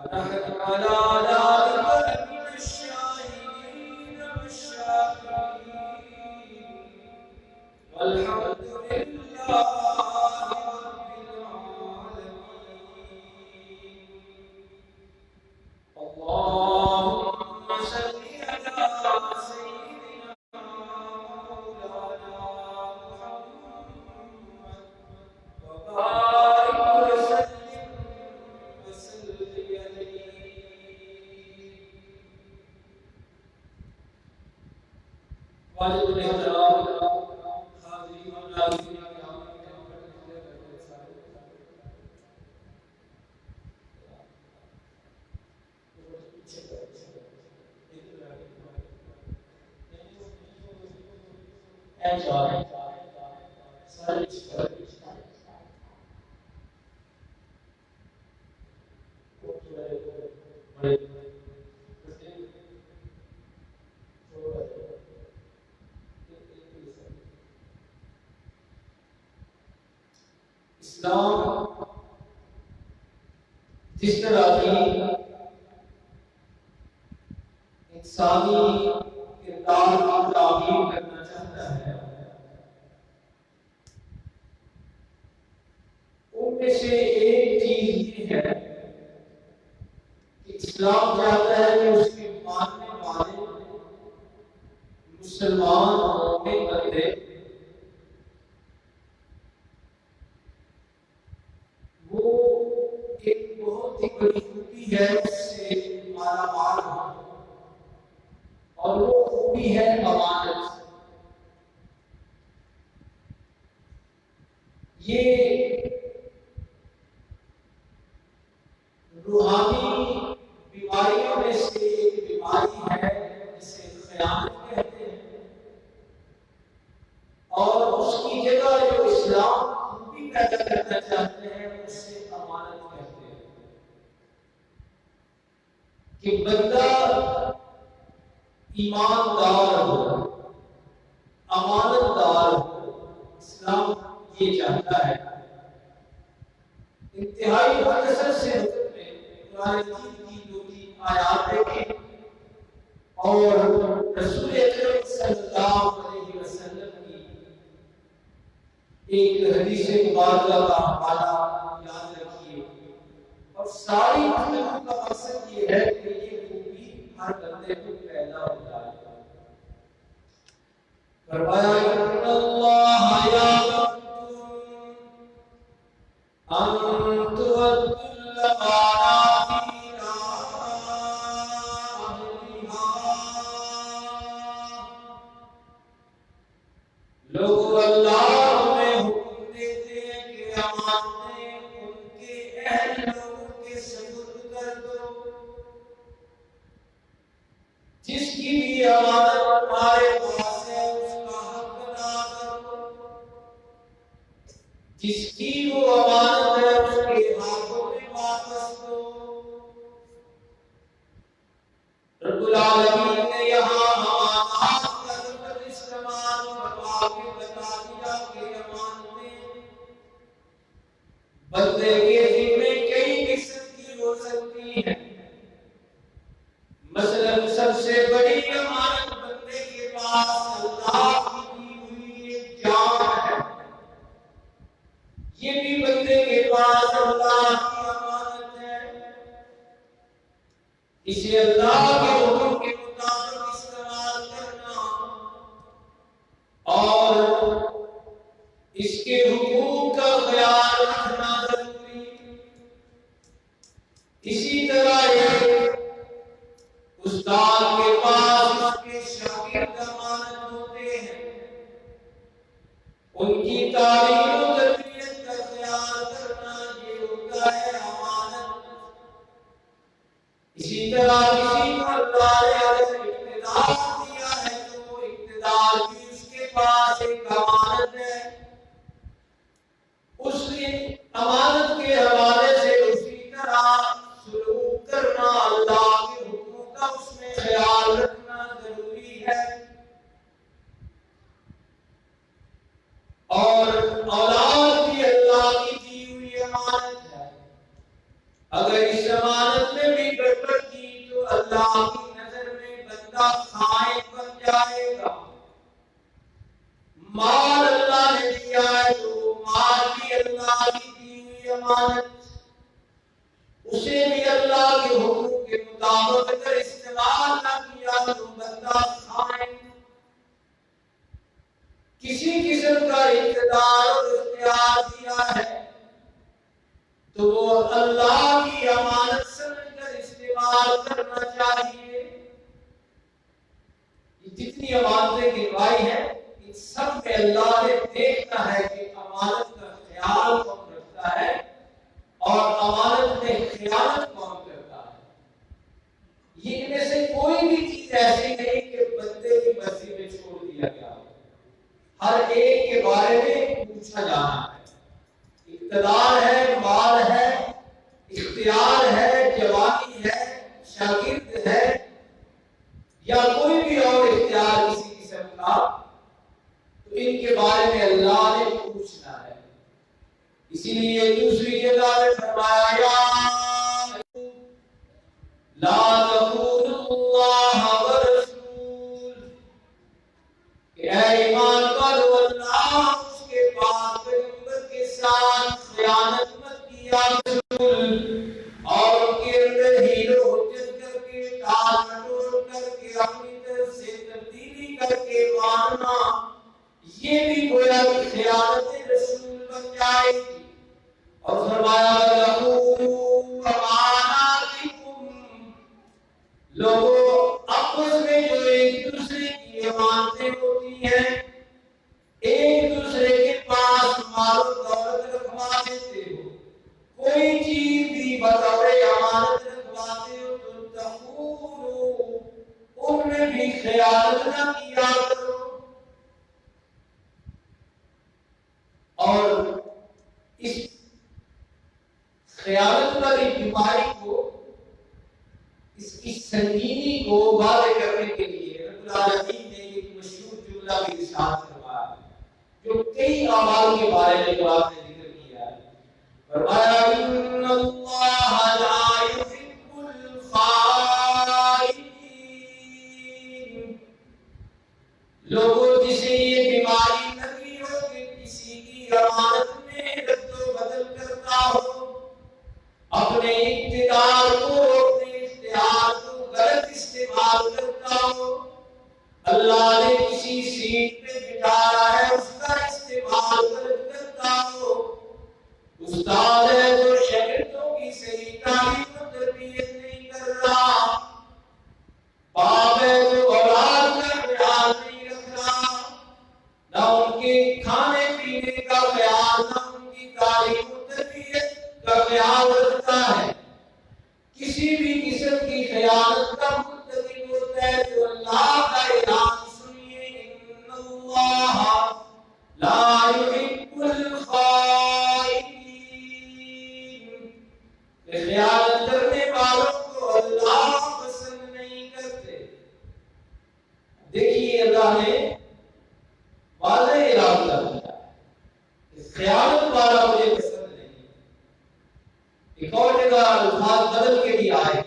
ونحن على ذلك من الشاهدين والشاكرين والحمد لله رب العالمين. اللهم صل على سيدنا مولانا محمد وبارك وسلم عليه. واجب الاحترام حاضرین و ناظرین اسلام جس طرح کی انسانی کردار کی تعمیر کرنا چاہتا ہے، ان میں سے ایک چیز یہ ہے کہ اسلام چاہتا ہے کہ اس کے ماننے والے مسلمان مومن بندے وہ ایک بہت ہی بڑی خوبی ہے اس سے مالا مال ہو، اور وہ خوبی ہے امانت. یہ روحانی بیماریوں میں سے ایک بیماری ہے جسے خیانت کہتے ہیں، اور اس کی جگہ جو اسلام خوبی پیدا کرنا چاہتے ہیں اسے امانت کہتے ہیں. کہ بندہ ایماندار ہو، امانت دار ہو. اسلام یہ چاہتا ہے. انتہائی مختصر سے حکم میں قرآن مجید کی 2-3 آیات دیکھیں اور رسول اکرم صلی اللہ علیہ وسلم کی ایک حدیث مبارکہ کا حوالہ یاد رکھیے. اور ساری گفتگو کا مقصد یہ ہے کہ یہ خوبی ہر بندے کو پیدا ہو جائے. فرمایا ان اللہ یأمرکم ان تؤدوا الامانات الی اہلہا. لوگوں اللہ ہمیں حکم دیتے ہیں کہ امانتیں ان کے اہل لوگوں کے سپرد کر دو. جس کی بھی امانت تمہارے پاس ہے اس کا حق ادا کرو. جس کی وہ امانت ہے اس کے ہاتھوں میں واپس دو. رب العالمین نے یہاں امانات کا لفظ استعمال فرما کے بتا دیا کہ امانتیں بندے کے ذمے کئی قسم کی ہو سکتی ہیں. مثلا سب سے بڑی امانت بندے کے پاس اللہ کی دی ہوئی ایک جان ہے. یہ بھی بندے کے پاس اللہ کی امانت ہے. اسے اللہ کے حکم کے مطابق استعمال کرنا اور اس کے حقوق کا خیال رکھنا ضروری. اسی طرح ایک استاد کے پاس اس کے شاگرد امانت ہوتے ہیں. ان کی تعلیم و تربیت کا خیال کرنا یہ ہوتا ہے امانت. اسی طرح کسی کو اللہ نے اگر اقتدار دیا ہے تو وہ اقتدار بھی اس کے پاس ایک امانت ہے. اس امانت کے حوالے سے اسی طرح سلوک کرنا، اللہ کے حکموں کا اس میں خیال رکھنا ضروری ہے. اور اولاد بھی اللہ کی دی ہوئی امانت ہے. اگر اس امانت میں بھی گڑبڑ کی تو اللہ کی نظر میں بندہ خائن بن جائے گا۔ مال اللہ نے دیا ہے تو مال بھی اللہ کی دی ہوئی امانت، اسے بھی اللہ کے حکم کے مطابق اگر استعمال نہ کیا تو بندہ خائن۔ کسی قسم کا اقتدار اور اختیار دیا ہے تو وہ اللہ کی امانت سمجھ کر استعمال کرنا چاہیے۔ یہ جتنی امانتیں گنوائی ہیں ان سب میں اللہ نے دیکھنا ہے کہ امانت کا خیال کون رکھتا ہے اور امانت میں خیانت کون کرتا ہے۔ یہ ان میں سے کوئی بھی چیز ایسی نہیں کہ بندے کی مرضی میں چھوڑ دیا گیا، ہر ایک کے بارے میں پوچھا جانا ہے۔ اقتدار ہے، مال ہے، اختیار ہے، جوانی ہے، شاگرد ہے یا کوئی بھی اور اختیار کسی قسم کا، تو ان کے بارے میں اللہ نے پوچھنا ہے۔ اسی لیے دوسری جگہ میں فرمایا لا تخونوا اللہ ورسول، کہ اے ایمان والو اللہ اس کے بعد پیغمبر کے ساتھ خیانت مت کیا کرو، اور ان کے اندر ہیل و حجت کر کے ٹال مٹول کر کے اپنی طرف سے تبدیلی کر کے ماننا، یہ بھی گویا کہ خیانت رسول بن جائے گی۔ اور فرمایا لَهُ أَمَانَاتِكُمْ، لوگوں آپس میں جو ایک دوسرے کی امانتیں ہوتی ہیں، ایک دوسرے کے پاس مال و دولت رکھوا دیتے ہو، کوئی چیز بھی بطور امانت رکھواتے ہو تو تخونوا، ان میں بھی خیانت نہ کیا کرو۔ اور اس خیانت والی بیماری کو، اس کی سنگینی کو واضح کرنے کے لیے رب العالمین نے ایک مشہور جملہ بھی ارشاد فرمایا جو کئی اعمال کے بارے میں قرآن نے ذکر کیا ہے۔ فرمایا ان اللہ لا يحب الخائنین، لوگوں جسے یہ بیماری لگی ہو کہ کسی کی امانت میں رد و بدل کرتا ہو، اپنے اقتدار کو، اپنے اختیار کو غلط استعمال کرتا ہو، اللہ نے کسی سیٹ پہ بٹھایا ہے اس کا استعمال غلط کرتا ہو، استاد ہے جو شاگردوں کی صحیح تعلیم و تربیت نہیں کر رہا، باپ ہے جو اولاد کا خیال نہیں رکھ رہا، نہ ان کے کھانے پینے کا خیال، نہ ان کی تعلیم و تربیت کا خیال رکھتا ہے، کسی بھی قسم کی خیانت کا مرتکب ہوتا ہے تو اللہ کا اعلان سنیے ان اللہ لا يحب الخائنین، خیانت کرنے والوں کو اللہ پسند نہیں کرتے۔ دیکھیے اللہ نے واضح اعلان کر دیا کہ خیانت والا مجھے پسند نہیں۔ ایک اور جگہ الفاظ بدل کے بھی آئے،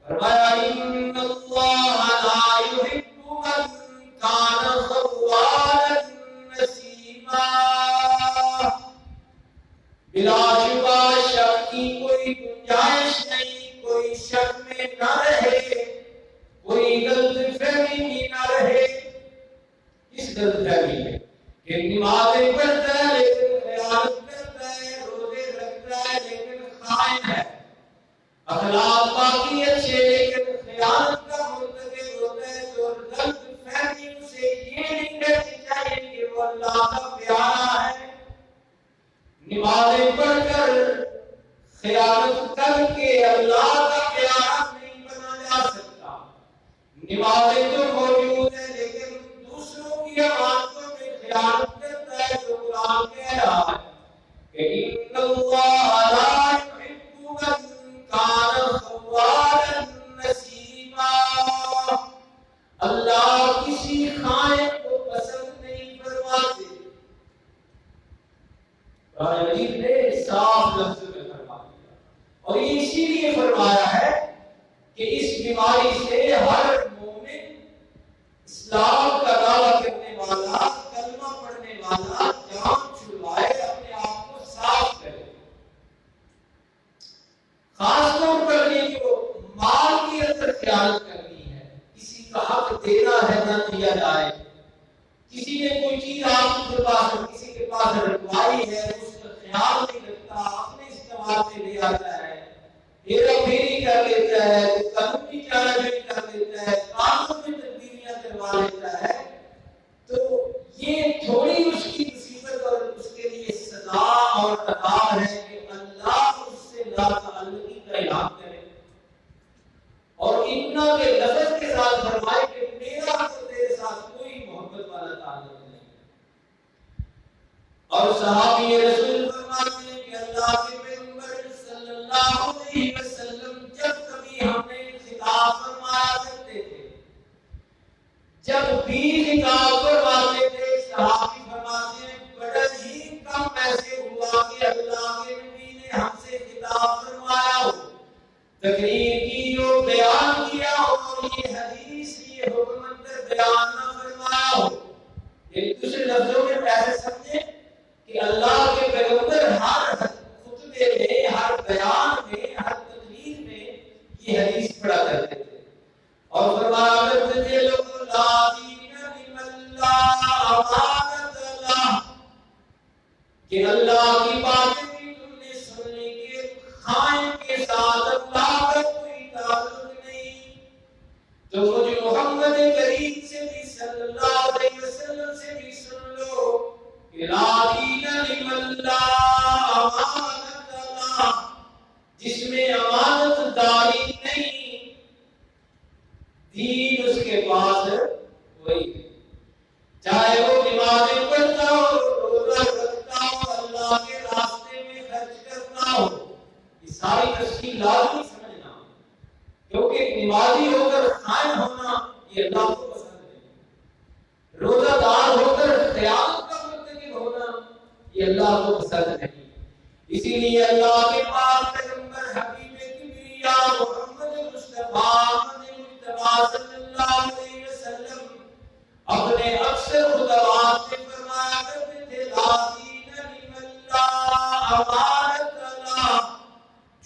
فرمایا ان اللہ لا يحب من كان خوانا نسیما، بلا شبہ شک کی کوئی گنجائش نہیں، کوئی شک میں نہ رہے، کوئی غلط فہمی بھی نہ رہے۔ اس غلط فہمی ہے کہ نمازیں پڑھتا ہے لیکن خیانت کرتا ہے، روزے رکھتا ہے لیکن خائن ہے، اخلاق باقی اچھے لیکن خیانت کا مرتکب ہوتا ہے، تو غلط فہمی اسے یہ نہیں کرنی چاہیے کہ وہ اللہ کا پیارا ہے۔ نمازیں پڑھ کر خیانت کر کے اللہ کا پیارا نہیں بنا جا سکتا۔ نمازیں تو موجود ہیں لیکن دوسروں کی امانتوں میں خیانت کرتا ہے تو قرآن کہہ رہا ہے کہ ان اللہ لا يحب من كان خوانا نسیما، اللہ کسی خائن کو پسند نہیں فرماتے۔ قرآن مجید نے صاف لفظ میں فرما دیا اور یہ اسی لیے فرمایا ہے کہ اس بیماری سے ہر مومن اسلام کا دعویٰ کرنے والا، کلمہ پڑھنے والا جان چھڑوائے، اپنے آپ کو صاف کرے. خاص طور پر یہ جو مال کی اندر خیانت کرنی ہے، کسی کا حق دینا ہے نہ دیا جائے. کسی نے کوئی چیز آپ کے پاس، کسی کے پاس رکھوائی ہے، اس کا خیال نہیں رکھتا، اپنے استعمال میں لے آتا ہے، ہیرا پھیری کر لیتا ہے، قانونی چارہ جوئی کر لیتا ہے، قانون میں تبدیلیاں کروا لیتا ہے، تو یہ تھوڑی اس کی مصیبت اور اس کے لیے سزا اور عذاب ہے کہ اللہ اس سے لا تعلقی کا اعلان کرے اور اتنا کے لفظ کے ساتھ فرمائے کہ میرا تو تیرے ساتھ کوئی محبت والا تعلق نہیں. اور صحابی رسول فرماتے ہیں کہ اللہ کے پیغمبر صلی اللہ علیہ وسلم جب کبھی ہمیں خطاب فرمایا کرتے تھے، جب بھی خطاب فرماتے تھے، صحابی فرماتے ہیں بڑا ہی کم ایسے ہوا کہ اللہ کے نبی نے ہم سے خطاب فرمایا ہو، تقریر کی ہو، بیان کیا ہو، اور یہ حدیث یہ حکم اندر بیان نہ فرمایا ہو. ایک دوسرے لفظوں میں ایسے سمجھیں کہ اللہ کے پیغمبر ہر خطبے میں، ہر بیان میں، ہر تقریر میں یہ حدیث پڑھا کرتے تھے اور فرمایا کرتے تھے لوگوں لا دین للہ امانت اللہ، کہ اللہ کی باتیں بھی تم نے سننے کے خائن کے ساتھ اللہ کا کوئی تعلق نہیں. تو مجھے محمد کریم سے بھی صلی اللہ علیہ وسلم سے بھی سن لو کہ لا دین للہ امانت اللہ، جس میں امانت داری نہیں، دین اس کے پاس وہی، چاہے وہ نمازیں پڑھتا ہو، روزہ رکھتا ہو، اللہ کے راستے میں خرچ کرتا ہو. یہ ساری تفصیل لازمی سمجھنا، کیونکہ نمازی ہو کر خائن ہونا یہ اللہ کو پسند نہیں، روزہ دار ہو کر خیانت کا مرتکب ہونا یہ اللہ کو پسند نہیں. اسی لیے اللہ کے پاک پیغمبر حبیب کبریا محمد مصطفیٰ صلی اللہ علیہ وسلم اپنے اکثر خطبات میں فرمایا کرتے تھے لا دین للہ امانت اللہ،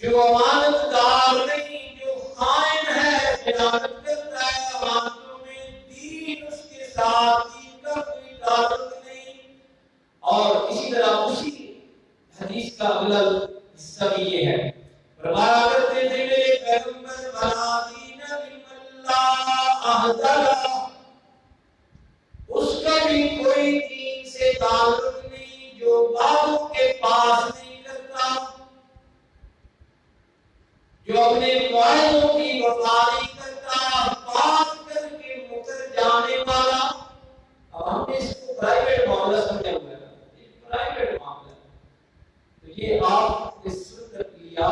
جو امانت دار نہیں، جو خائن ہے، خیانت کرتا ہے امانتوں میں، دین اس کے ساتھ، دین کا کوئی تعلق نہیں. اور اسی طرح اسی حدیث کا اگلا حصہ بھی یہ ہے، فرمایا کرتے تھے میرے پیغمبر ولا دین للہ احدلا، اس کا بھی کوئی دین سے تعلق نہیں جو بعضوں کے پاس نہیں کرتا، جو اپنے معاہدوں کی وفا نہیں کرتا، بات کر کے مکر جانے والا. اب ہم نے اس کو پرائیویٹ معاملہ سمجھا ہوا ہے، یہ پرائیویٹ معاملہ ہے. تو یہ آپ نے سن کر لیا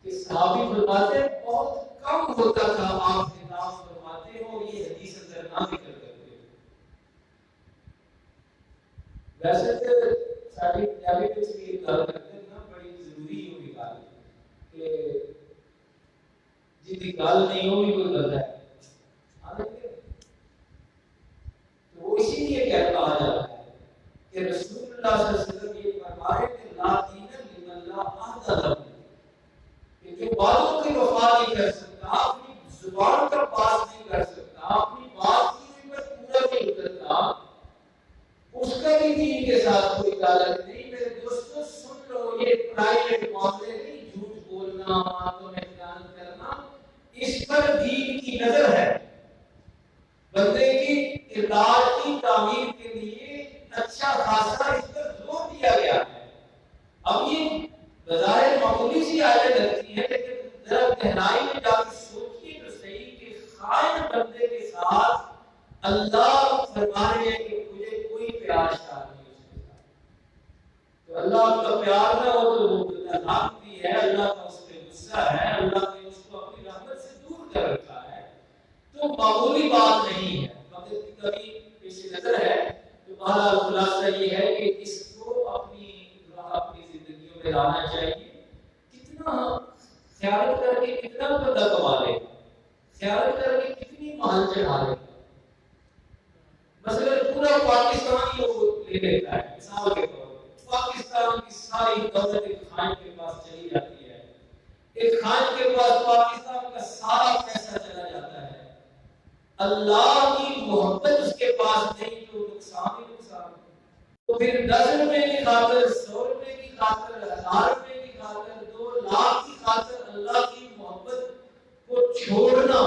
کہ صحابی فرماتے ہیں بہت کم ہوتا تھا آپ خطاب فرماتے ہو یہ حدیث اندر نہ ذکر کرتے ہو. ویسے تو ساری پنجابی میں سے یہ گل کرتے نا بڑی ضروری ہوئی گل کہ جن کی گل نہیں ہوگی کوئی غلط ہے، تو وہ اسی لیے کہا جاتا ہے کہ رسول اللہ صلی اللہ علیہ وسلم یہ فرمائے کہ لا دین للہ احدلا، کہ جو باتوں کی وفا نہیں کر سکتا، اپنی زبان کا پاس نہیں کر سکتا، اپنی بات کی پر پورا نہیں اترتا، اس کا بھی دین کے ساتھ کوئی تعلق نہیں. میرے دوستو سن لو، یہ پرائیویٹ معاملے نہیں، جھوٹ بولنا، باتوں میں خیانت کرنا، اس پر دین کی نظر ہے. بندے کی کردار کی تعمیر کے لیے اچھا خاصا اس پر زور دیا گیا ہے. اب یہ بظاہر معمولی سی آیت لگتی ہے، لیکن ذرا گہرائی میں جا کے سوچیے تو صحیح کہ خائن بندے کے ساتھ اللہ فرما رہے ہیں کہ مجھے کوئی پیار شار نہیں اس کے ساتھ. تو اللہ کا پیار نہ ہو تو وہ اللہ بھی ہے، اللہ کا اس پہ غصہ ہے، اللہ نے اس کو اپنی رحمت سے دور کر رکھا ہے. تو معمولی بات نہیں ہے، وقت کی کمی پیش نظر ہے. تو بہرحال خلاصہ یہ ہے کہ اس کو اپنی زندگیوں میں لانا چاہیے. کتنا خیانت کر کے کتنا بندہ کما لے، خیانت کر کے کتنی مال چڑھا لے، مثلا پورا پاکستان لوگ لے لیتا ہے، مثال کے طور پر پاکستان کی ساری دولت ایک خان کے پاس چلی جاتی ہے، ایک خان کے پاس پاکستان کا سارا پیسہ چلا جاتا ہے، اللہ کی محبت اس کے پاس نہیں تو نقصان ہی نقصان۔ تو پھر 10 روپے کی خاطر، 100 روپے کی خاطر، 1000 روپے کی خاطر، 2 لاکھ کی خاطر اللہ کی محبت کو چھوڑنا،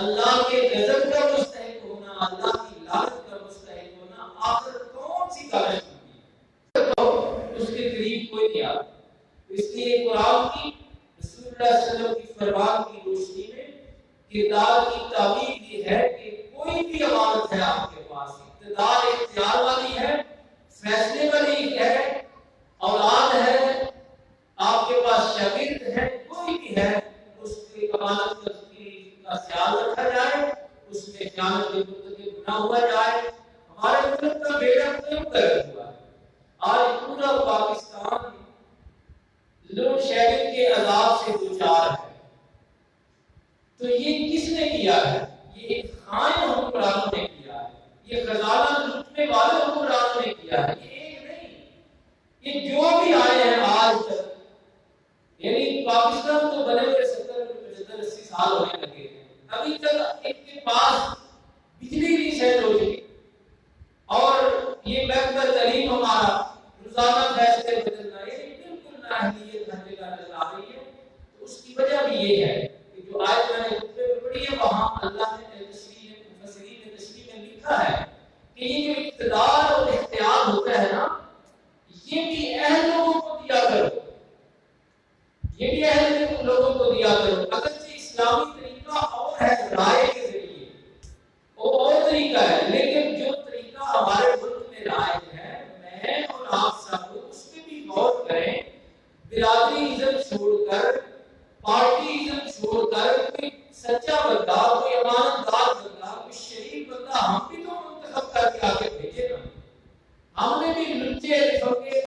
اللہ کے غضب کا مستحق ہونا، اللہ کی لعنت کا مستحق ہونا، آخر کون سی کاش ہوگی؟ اس کے قریب کوئی نہیں آتا۔ اس لیے قرآن کی، رسول اللہ صلی اللہ علیہ وسلم کی فرمان کی روشنی میں کردار کی تعبیر یہ ہے کہ کوئی بھی امانت ہے آپ کے پاس، اقتدار اختیار والی ہے، فیصلے والی ہے، اولاد ہے، آپ کے پاس شاگرد ہے، کوئی بھی ہے، اس کی امانت کا خیال رکھا جائے، اس میں خیانت کے مرتکب نہ ہوا جائے۔ ہمارے ملک کا بیڑا کیوں غرق ہوا ہے؟ آج پورا پاکستان لوڈ شیڈنگ کے عذاب سے دوچار ہے، تو یہ کس نے کیا ہے؟ یہ خائن حکمرانوں نے کیا ہے، یہ خزانہ لوٹنے والے حکمرانوں نے کیا ہے، یہ ایک نہیں، یہ جو بھی آئے ہیں آج تک، یعنی پاکستان تو بنے ہوئے 70-75-80 سال ہونے لگے ہیں، ابھی تک ایک کے پاس بجلی نہیں سیٹ ہو چکی، اور یہ بہتر تعلیم ہمارا روزانہ فیصلے بدلنا، یہ بالکل نااہلیت ہر جگہ نظر آ رہی ہے۔ تو اس کی وجہ بھی یہ ہے کہ جو آیت میں نے خطبے میں پڑھی ہے، وہاں اللہ نے مفسرین نے تشریح میں لکھا ہے کہ یہ جو اقتدار اور اختیار ہوتا ہے نا، یہ بھی اہل لوگوں کو دیا کرو، یہ بھی اہل لوگوں کو دیا کرو۔ اگرچہ اسلامی طریقہ اور ہے، رائے کے ذریعے وہ اور طریقہ ہے، لیکن جو طریقہ ہمارے ملک میں رائج ہے، میں اور آپ سب اس میں بھی غور کریں، برادری ازم چھوڑ کر، پارٹی ازم چھوڑ کر، کوئی سچا بندہ